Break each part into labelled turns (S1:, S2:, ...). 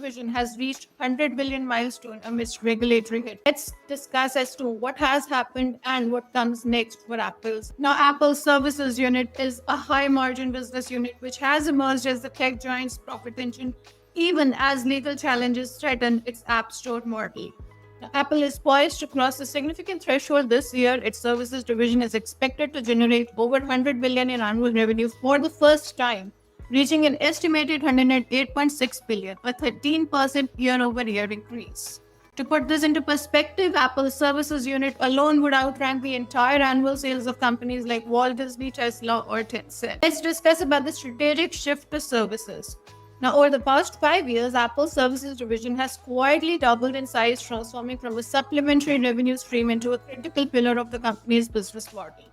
S1: division has reached 100 billion milestone amidst regulatory hit. Let's discuss as to what has happened and what comes next for Apple's. Now, Apple's services unit is a high margin business unit which has emerged as the tech giant's profit engine even as legal challenges threaten its App Store model. Now, Apple is poised to cross a significant threshold this year. Its services division is expected to generate over 100 billion in annual revenue for the first time, reaching an estimated 108.6 billion, a 13% year-over-year increase. To put this into perspective, Apple's services unit alone would outrank the entire annual sales of companies like Walt Disney, Tesla, or Tencent. Let's discuss about the strategic shift to services. Now, over the past 5 years, Apple's services division has quietly doubled in size, transforming from a supplementary revenue stream into a critical pillar of the company's business model.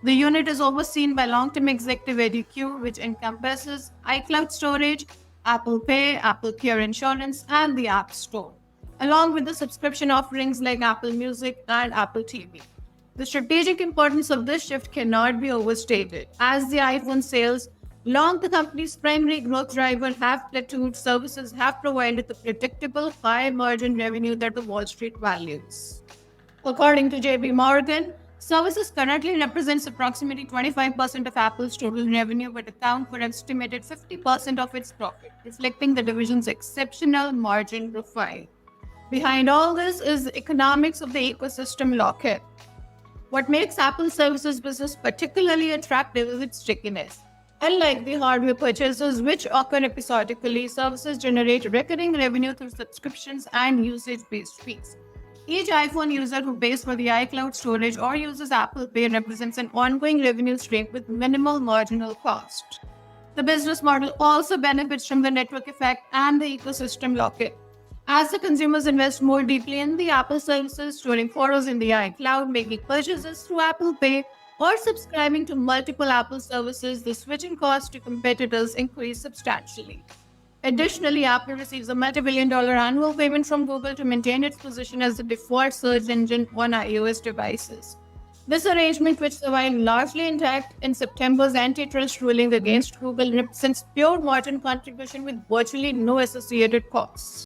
S1: The unit is overseen by long-term executive EDQ, which encompasses iCloud storage, Apple Pay, Apple Care Insurance, and the App Store, along with the subscription offerings like Apple Music and Apple TV. The strategic importance of this shift cannot be overstated. As the iPhone sales, long the company's primary growth driver have plateaued, services have provided the predictable high-margin revenue that the Wall Street values. According to JP Morgan, services currently represents approximately 25% of Apple's total revenue but account for an estimated 50% of its profit, reflecting the division's exceptional margin profile. Behind all this is the economics of the ecosystem lock-in. What makes Apple services business particularly attractive is its stickiness. Unlike the hardware purchases, which occur episodically, services generate recurring revenue through subscriptions and usage-based fees. Each iPhone user who pays for the iCloud storage or uses Apple Pay represents an ongoing revenue stream with minimal marginal cost. The business model also benefits from the network effect and the ecosystem lock-in. As the consumers invest more deeply in the Apple services, storing photos in the iCloud, making purchases through Apple Pay, or subscribing to multiple Apple services, the switching costs to competitors increase substantially. Additionally, Apple receives a multi-billion-dollar annual payment from Google to maintain its position as the default search engine on iOS devices. This arrangement, which survived largely intact in September's antitrust ruling against Google, represents pure margin contribution with virtually no associated costs.